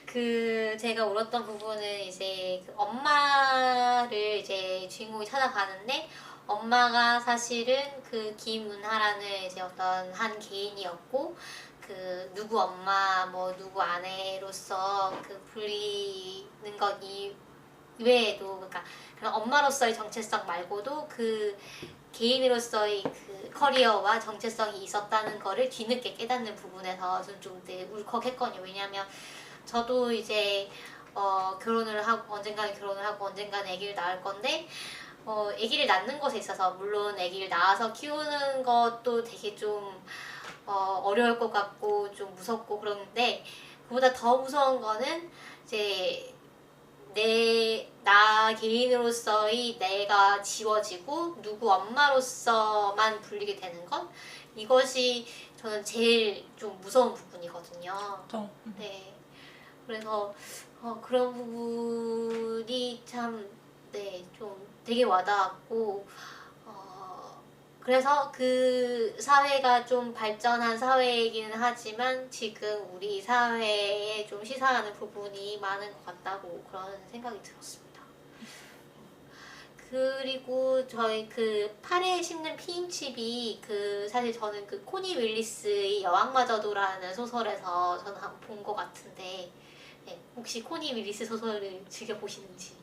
그 제가 울었던 부분은 이제 그 엄마를 이제 주인공이 찾아가는데 엄마가 사실은 그 김은하라는 이제 어떤 한 개인이었고 그 누구 엄마 뭐 누구 아내로서 그 불리는 것 이외에도 그러니까 그런 엄마로서의 정체성 말고도 그 개인으로서의 그 커리어와 정체성이 있었다는 거를 뒤늦게 깨닫는 부분에서 저는 좀 울컥했거든요. 왜냐하면 저도 이제 결혼을 하고 언젠가는 결혼을 하고 언젠가는 아기를 낳을 건데 아기를 낳는 것에 있어서 물론 아기를 낳아서 키우는 것도 되게 좀 어려울 것 같고 좀 무섭고 그러는데 그보다 더 무서운 거는 이제 나 개인으로서의 내가 지워지고 누구 엄마로서만 불리게 되는 것 이것이 저는 제일 좀 무서운 부분이거든요. 네, 그래서 그런 부분이 참 좀 되게 와닿았고 그래서 그 사회가 좀 발전한 사회이기는 하지만 지금 우리 사회에 좀 시사하는 부분이 많은 것 같다고 그런 생각이 들었습니다. 그리고 저희 그 팔에 심는 피임칩이 그 사실 저는 그 코니 윌리스의 여왕마저도라는 소설에서 저는 한번 본 것 같은데 혹시 코니 윌리스 소설을 즐겨보시는지?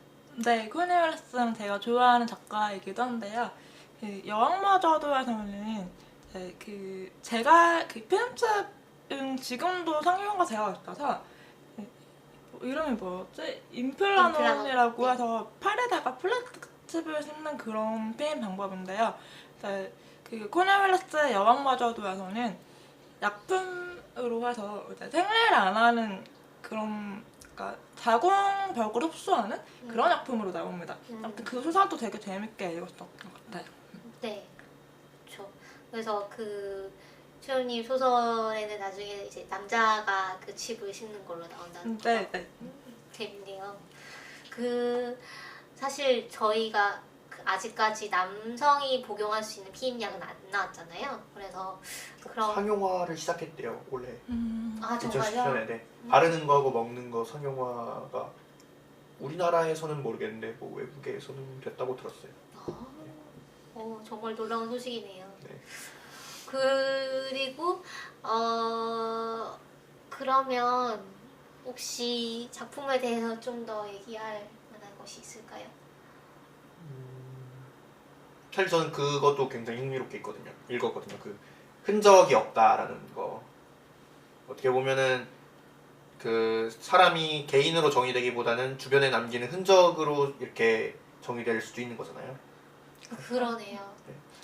네, 코니 윌리스는 제가 좋아하는 작가이기도 한데요. 그 여왕마저도에서는 제가 그 피임집은 지금도 상영가 되어 있어서 이름이 뭐였지? 임플라논이라고 해서 팔에다가 플라스틱칩을 심는 그런 피임 방법인데요. 그 코니 윌리스의 여왕마저도에서는 약품으로 해서 생리를 안 하는 그런 그러니까 자궁벽을 흡수하는 그런 약품으로 나옵니다. 아무튼 그 소설도 되게 재밌게 읽었던 것 같아요. 네, 그렇죠. 그래서 그 최연님 소설에는 나중에 이제 남자가 그 칩을 심는 걸로 나온다는 거. 네. 재밌네요. 그 사실 저희가 아직까지 남성이 복용할 수 있는 피임약은 안 나왔잖아요. 그래서 그럼 상용화를 시작했대요 원래. 아 2010년에 정말요? 네. 바르는 거하고 먹는 거 상용화가 우리나라에서는 모르겠는데 뭐 외국에서는 됐다고 들었어요. 정말 놀라운 소식이네요. 네. 그리고 그러면 혹시 작품에 대해서 좀 더 얘기할 만한 것이 있을까요? 사실 저는 그것도 굉장히 흥미롭게 읽었거든요. 그 흔적이 없다라는 거. 어떻게 보면은 그 사람이 개인으로 정의되기보다는 주변에 남기는 흔적으로 이렇게 정의될 수도 있는 거잖아요. 그러네요.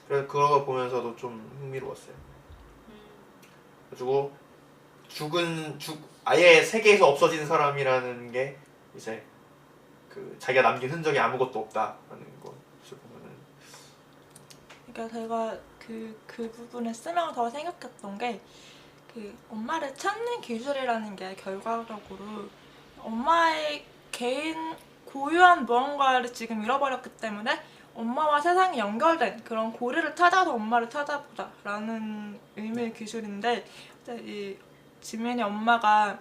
그래서 그거 보면서도 좀 흥미로웠어요. 그리고 아예 세계에서 없어진 사람이라는 게 이제 그 자기가 남긴 흔적이 아무것도 없다라는 것을 보면은, 그러니까 제가 그 부분을 쓰면서 생각했던 게 그 엄마를 찾는 기술이라는 게 결과적으로 엄마의 개인 고유한 무언가를 지금 잃어버렸기 때문에 엄마와 세상이 연결된 그런 고리를 찾아서 엄마를 찾아보자라는 의미의 기술인데, 이제 이 지민이 엄마가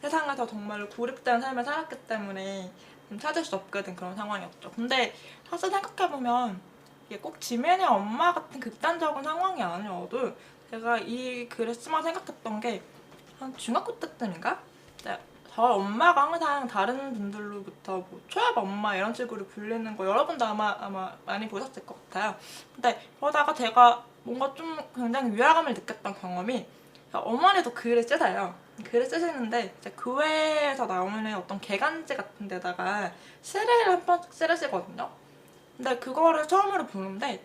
세상에서 정말 고립된 삶을 살았기 때문에 찾을 수 없게 된 그런 상황이었죠. 근데 사실 생각해보면 이게 꼭 지민이 엄마 같은 극단적인 상황이 아니어도 제가 이 글을 쓰면서 생각했던 게 한 중학교 때쯤인가? 저희 엄마가 항상 다른 분들로부터 뭐 초엽 엄마 이런 식으로 불리는 거 여러분도 아마 많이 보셨을 것 같아요. 근데 그러다가 제가 뭔가 좀 굉장히 위화감을 느꼈던 경험이, 어머니도 글을 쓰세요. 글을 쓰시는데 이제 교회에서 나오는 어떤 개간지 같은 데다가 시를 한 번씩 쓰시거든요. 근데 그거를 처음으로 보는데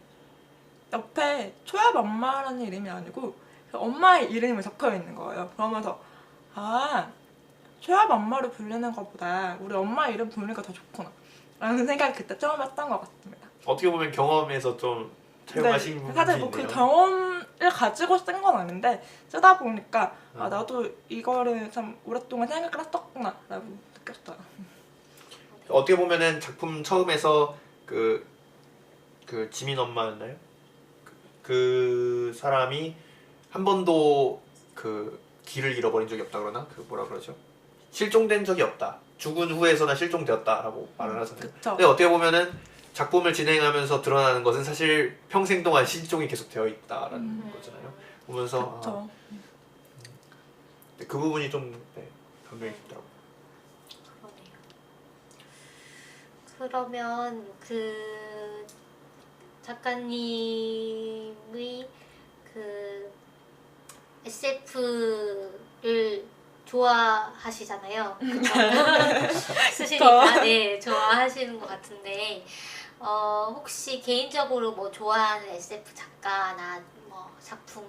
옆에 초엽 엄마라는 이름이 아니고 엄마의 이름이 적혀 있는 거예요. 그러면서 초엽 엄마로 불리는 것보다 우리 엄마 이름 부르니까 더 좋구나 라는 생각이 그때 처음 했던 것 같습니다. 어떻게 보면 경험에서 좀 차용하신 부분이 사실 있네요. 그 경험을 가지고 쓴 건 아닌데 쓰다 보니까 나도 이거를 참 오랫동안 생각을 했었구나 라고 느꼈어요. 어떻게 보면은 작품 처음에서 그 지민 엄마였나요? 그 사람이 한 번도 그 길을 잃어버린 적이 없다 그러나? 그 뭐라 그러죠? 실종된 적이 없다. 죽은 후에서나 실종되었다라고 말을 하잖아요. 그쵸. 근데 어떻게 보면은 작품을 진행하면서 드러나는 것은 사실 평생 동안 실종이 계속 되어 있다라는 거잖아요. 보면서 그쵸. 그 부분이 좀 감명이 깊더라고요. 그러면 그 작가님의 그 SF를 좋아하시잖아요. 그쵸? 쓰시니까 네 좋아하시는 것 같은데 혹시 개인적으로 뭐 좋아하는 SF 작가나 뭐 작품?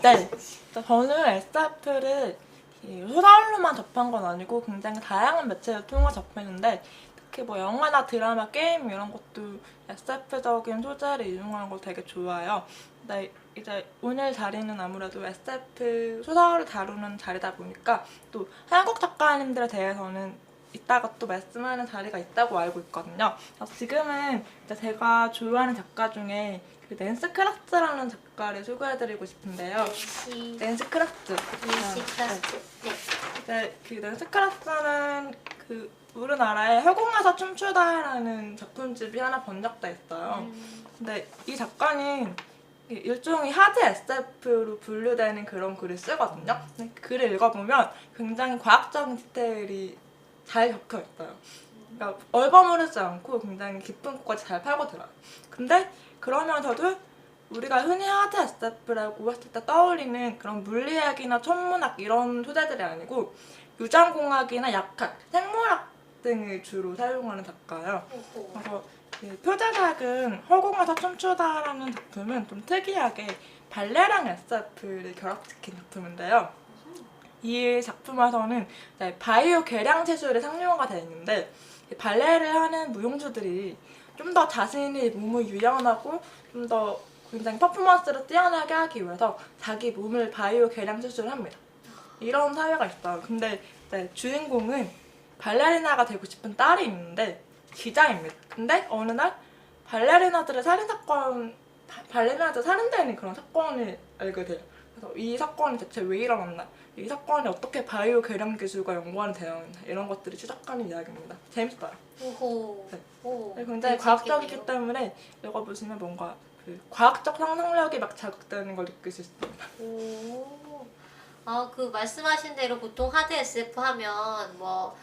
네. 저는 SF를 소설로만 접한 건 아니고 굉장히 다양한 매체를 통해 접했는데, 특히 뭐 영화나 드라마, 게임 이런 것도 SF적인 소재를 이용하는 걸 되게 좋아해요. 근데 이제 오늘 자리는 아무래도 SF 소설을 다루는 자리다 보니까 또 한국 작가님들에 대해서는 이따가 또 말씀하는 자리가 있다고 알고 있거든요. 그래서 지금은 이제 제가 좋아하는 작가 중에 그 낸시 크라스라는 작가를 소개해드리고 싶은데요. 낸시 크라스. 네. 이제 그 낸시 크라스는 그 우리나라에 허공에서 춤추다라는 작품집이 하나 번역돼 있어요. 근데 이 작가는 일종의 하드 SF로 분류되는 그런 글을 쓰거든요. 근데 글을 읽어보면 굉장히 과학적인 디테일이 잘 적혀 있어요. 그러니까 얼버무리지 않고 굉장히 깊은 곳까지 잘 파고들어요. 근데 그러면서도 우리가 흔히 하드 SF라고 했을 때 떠올리는 그런 물리학이나 천문학 이런 소재들이 아니고 유전공학이나 약학, 생물학 등을 주로 사용하는 작가예요. 그래서 표제작은 허공에서 춤추다라는 작품은 좀 특이하게 발레랑 SF를 결합시킨 작품인데요. 이 작품에서는 바이오 계량 채술이 상용화가 되어 있는데, 발레를 하는 무용주들이 좀 더 자신의 몸을 유연하고 좀 더 굉장히 퍼포먼스를 뛰어나게 하기 위해서 자기 몸을 바이오 계량 채술을 합니다. 이런 사회가 있어요. 근데 주인공은 발레리나가 되고 싶은 딸이 있는데 기자입니다. 근데 어느 날 발레리나들 살인되는 그런 사건을 알게 돼요. 그래서 이 사건이 대체 왜 일어났나, 이 사건이 어떻게 바이오 계량 기술과 연관이 되어 있나, 이런 것들이 시작하는 이야기입니다. 재밌어요. 오호. 네. 오. 굉장히 과학적이기 때문에 읽어보시면 뭔가 그 과학적 상상력이 막 자극되는 걸 느끼실 수 있습니다. 오. 그 말씀하신 대로 보통 하드 SF 하면 뭐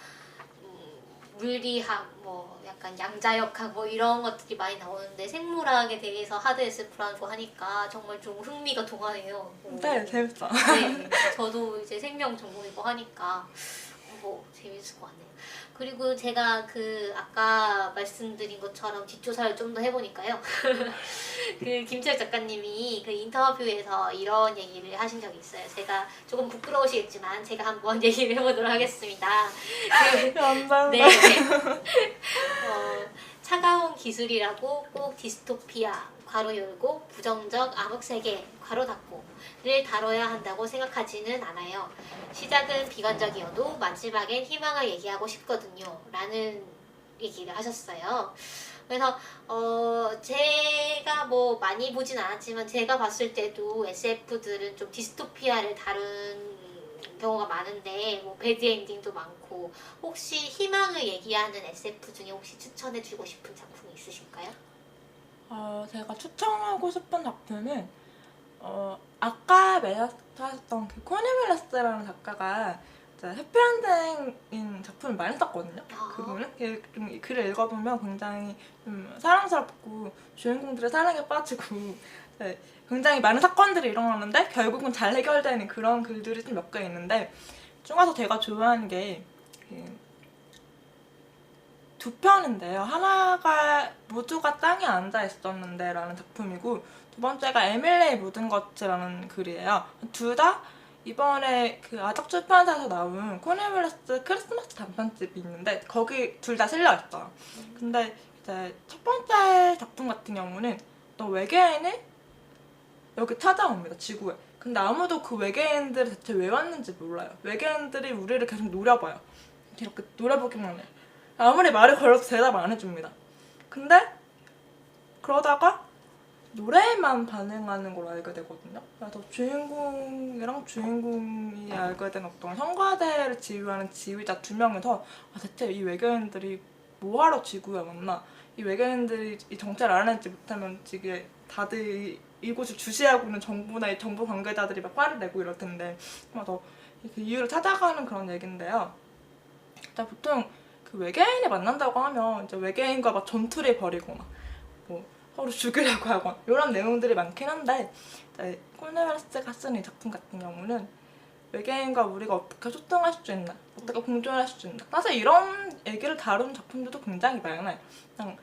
물리학, 뭐 약간 양자역학 뭐 이런 것들이 많이 나오는데 생물학에 대해서 하드 SF라고 하니까 정말 좀 흥미가 동하네요. 네, 재밌어. 네, 저도 이제 생명 전공이고 하니까 뭐 재밌을 것 같네요. 그리고 제가 그 아까 말씀드린 것처럼 뒷조사를 좀 더 해보니까요. 그 김철 작가님이 그 인터뷰에서 이런 얘기를 하신 적이 있어요. 제가 조금 부끄러우시겠지만 제가 한번 얘기를 해보도록 하겠습니다. 감사합니다. 네. 차가운 기술이라고 꼭 디스토피아 괄호 열고 부정적 암흑 세계 괄호 닫고를 다뤄야 한다고 생각하지는 않아요. 시작은 비관적이어도 마지막엔 희망을 얘기하고 싶거든요. 라는 얘기를 하셨어요. 그래서 제가 뭐 많이 보진 않았지만 제가 봤을 때도 SF들은 좀 디스토피아를 다룬 경우가 많은데 뭐 배드엔딩도 많고 혹시 희망을 얘기하는 SF 중에 혹시 추천해주고 싶은 작품이 있으실까요? 제가 추천하고 싶은 작품은 아까 말씀하셨던 그 코니밀러스라는 작가가 해피엔딩인 작품을 많이 썼거든요. 그분은 좀 글을 읽어보면 굉장히 좀 사랑스럽고 주인공들의 사랑에 빠지고 굉장히 많은 사건들이 일어나는데 결국은 잘 해결되는 그런 글들이 좀 몇 개 있는데 중에서 제가 좋아하는 게 두 편인데요. 하나가 모두가 땅에 앉아 있었는데 라는 작품이고 두 번째가 에밀리의 모든 것이라는 글이에요. 둘 다 이번에 그 아적 출판사에서 나온 코니밀러스 크리스마스 단편집이 있는데 거기 둘 다 실려있어요. 근데 이제 첫 번째 작품 같은 경우는 또 외계인이 여기 찾아옵니다. 지구에. 근데 아무도 그 외계인들이 대체 왜 왔는지 몰라요. 외계인들이 우리를 계속 노려봐요. 이렇게 노려보기만 해요. 아무리 말을 걸어도 대답 안 해줍니다. 근데 그러다가 노래에만 반응하는 걸 알게 되거든요. 그래서 주인공이 알게 된 어떤 성과대를 지휘하는 지휘자 두 명이서 대체 이 외계인들이 뭐하러 지구에 왔나? 이 외계인들이 이 정체를 알아내지 못하면 지금 다들 이곳을 주시하고 있는 정부나 이 정부 관계자들이 막 화를 내고 이럴 텐데 그래서 그 이유를 찾아가는 그런 얘기인데요. 보통 그 외계인이 만난다고 하면 이제 외계인과 막 전투를 벌이거나 뭐 서로 죽이려고 하거나 이런 내용들이 많긴 한데 코니밀러스가 쓴 이 작품 같은 경우는 외계인과 우리가 어떻게 소통할 수 있나, 어떻게 공존할 수 있나 사실 이런 얘기를 다룬 작품들도 굉장히 많아요. 그냥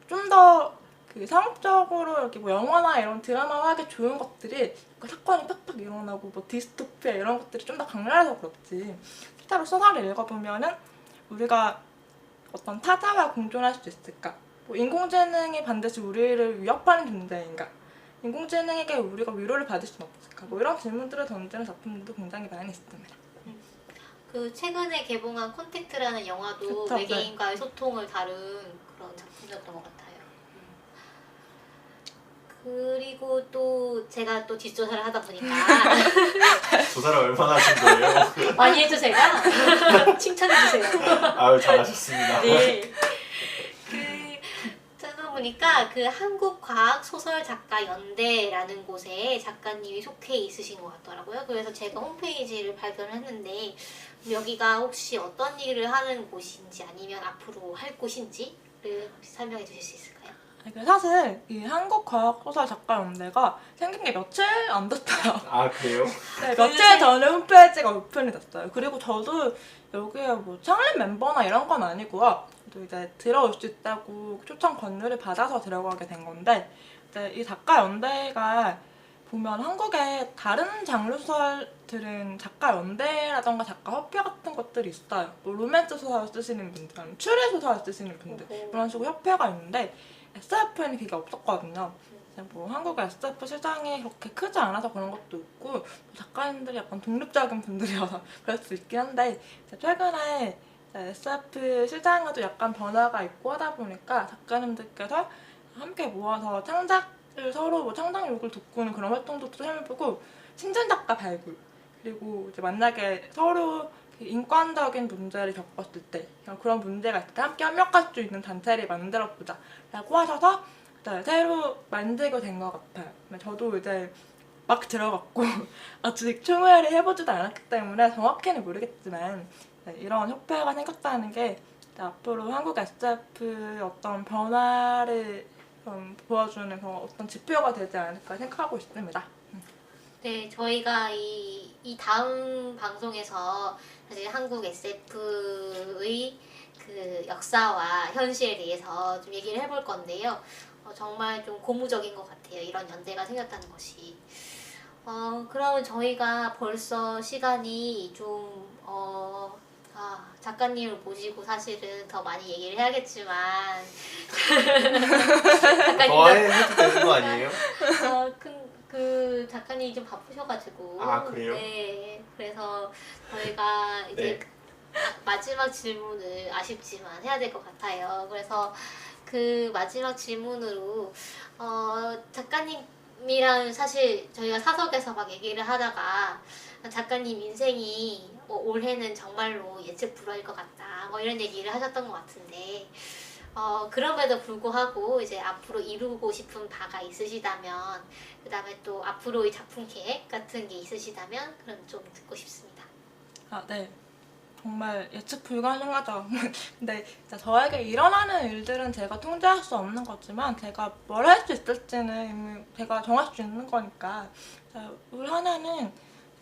좀 더 그 상업적으로 이렇게 뭐 영화나 이런 드라마와 하기 좋은 것들이 사건이 팍팍 일어나고 뭐 디스토피아 이런 것들이 좀 더 강렬해서 그렇지 실제로 소설을 읽어보면은 우리가 어떤 타자와 공존할 수 있을까? 뭐 인공지능이 반드시 우리를 위협하는 존재인가? 인공지능에게 우리가 위로를 받을 수는 없을까? 뭐 이런 질문들을 던지는 작품들도 굉장히 많이 있습니다. 그 최근에 개봉한 콘택트라는 영화도 그쵸, 외계인과의 소통을 다룬 그런 작품이었던 것 같아요. 그리고 또 제가 또 뒷조사를 하다 보니까 조사를 얼마나 하신 거예요? 많이 해줘 제가 칭찬해주세요. 아유 잘하셨습니다. 네. 찾아보니까 그 한국과학소설작가연대라는 곳에 작가님이 속해 있으신 것 같더라고요. 그래서 제가 홈페이지를 발견을 했는데 여기가 혹시 어떤 일을 하는 곳인지 아니면 앞으로 할 곳인지를 혹시 설명해 주실 수 있을까요? 사실 이 한국과학소설작가연대가 생긴 게 며칠 안 됐어요. 아 그래요? 네, 며칠 전에 홈페이지가 오픈이 됐어요. 그리고 저도 여기에 뭐 창립 멤버나 이런 건 아니고요. 저도 이제 들어올 수 있다고 초청 권유를 받아서 들어가게 된 건데 이제 이 작가연대가 보면 한국의 다른 장르 소설들은 작가연대라던가 작가협회 같은 것들이 있어요. 뭐 로맨스 소설 쓰시는 분들, 아니면 추리 소설 쓰시는 분들 이런 식으로 협회가 있는데 SF에는 그게 없었거든요. 뭐 한국의 SF 시장이 그렇게 크지 않아서 그런 것도 있고 작가님들이 약간 독립적인 분들이어서 그럴 수 있긴 한데 최근에 SF 시장에도 약간 변화가 있고 하다 보니까 작가님들께서 함께 모아서 창작을 서로 뭐 창작욕을 돋구는 그런 활동도 좀 해보고 신진 작가 발굴 그리고 이제 만약에 서로 인권적인 문제를 겪었을 때 그런 문제가 있을 때 함께 협력할 수 있는 단체를 만들어보자 라고 하셔서 새로 만들게 된 것 같아요. 저도 이제 막 들어갔고 아직 총회를 해보지도 않았기 때문에 정확히는 모르겠지만 이런 협회가 생겼다는 게 앞으로 한국 SF의 어떤 변화를 보여주는 그런 어떤 지표가 되지 않을까 생각하고 있습니다. 네, 저희가 이 다음 방송에서 사실 한국 SF의 그 역사와 현실에 대해서 좀 얘기를 해볼 건데요. 정말 좀 고무적인 것 같아요. 이런 연대가 생겼다는 것이. 그러면 저희가 벌써 시간이 좀, 작가님을 모시고 사실은 더 많이 얘기를 해야겠지만. 더 해도 되는 거 아니에요? 그 작가님이 좀 바쁘셔가지고. 아, 그래요? 네. 그래서 저희가 이제 마지막 질문을 아쉽지만 해야 될 것 같아요. 그래서 그 마지막 질문으로 작가님이랑 사실 저희가 사석에서 막 얘기를 하다가 작가님 인생이 올해는 정말로 예측 불허일 것 같다 뭐 이런 얘기를 하셨던 것 같은데 그럼에도 불구하고 이제 앞으로 이루고 싶은 바가 있으시다면 그 다음에 또 앞으로의 작품 계획 같은 게 있으시다면 그럼 좀 듣고 싶습니다. 네. 정말 예측 불가능하죠. 근데 진짜 저에게 일어나는 일들은 제가 통제할 수 없는 거지만 제가 뭘 할 수 있을지는 이미 제가 정할 수 있는 거니까 올 한해는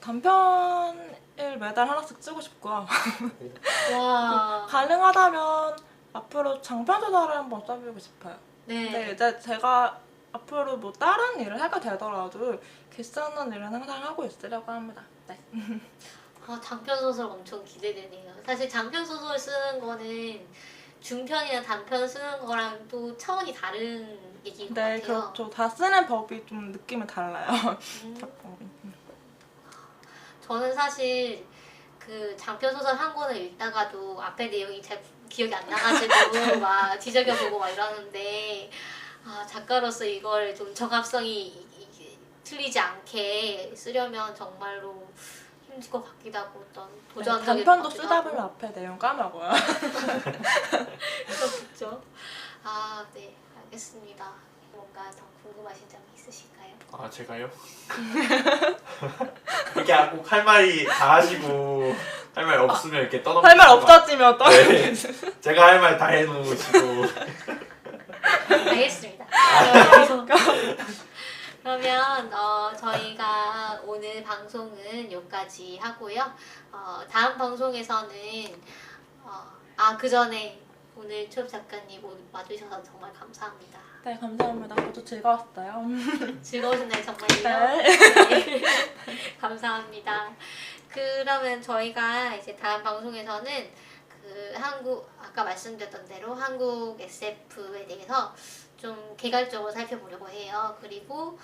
단편을 매달 하나씩 쓰고 싶고요. 와. 가능하다면 앞으로 장편 소설을 한번 써보고 싶어요. 네. 근데 이제 제가 앞으로 뭐 다른 일을 하게 되더라도 글 쓰는 일은 항상 하고 있으려고 합니다. 네. 장편 소설 엄청 기대되네요. 사실 장편 소설 쓰는 거는 중편이나 단편 쓰는 거랑 또 차원이 다른 얘기인 것 네, 같아요. 그렇죠. 다 쓰는 법이 좀 느낌이 달라요. 작품이. 저는 사실 그 장편 소설 한 권을 읽다가도 앞에 내용이 잘 기억이 안 나가지고 막 뒤적여보고 막 이러는데 작가로서 이걸 좀 정합성이 틀리지 않게 쓰려면 정말로 힘들 것 같기도 하고 어떤 도전적인 단편도 것 같기도 쓰다 하고. 보면 앞에 내용 까먹어요. 그렇겠죠. 네, 알겠습니다. 뭔가 더 궁금하신 점이 있으실까요? 제가요? 이렇게 꼭 할 말이 다 하시고 할 말 없으면 이렇게 떠넘기고 할 말 없어지면 또. 네. 제가 할 말 다 해놓으시고 알겠습니다. 그러면 저희가 오늘 방송은 여기까지 하고요. 다음 방송에서는 그 전에 오늘 초엽 작가님 와주셔서 정말 감사합니다. 네, 감사합니다. 저도 즐거웠어요. 즐거우셨나요, 정말요? 네. 네. 감사합니다. 그러면 저희가 이제 다음 방송에서는 그 아까 말씀드렸던 대로 한국 SF에 대해서 좀 개괄적으로 살펴보려고 해요. 그리고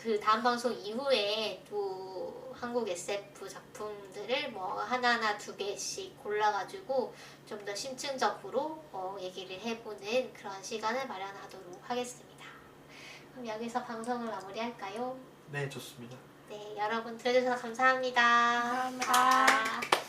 그 다음 방송 이후에 또 한국 SF 작품들을 뭐 하나나 두 개씩 골라가지고 좀 더 심층적으로 얘기를 해보는 그런 시간을 마련하도록 하겠습니다. 그럼 여기서 방송을 마무리할까요? 네, 좋습니다. 네, 여러분 들어주셔서 감사합니다. 감사합니다.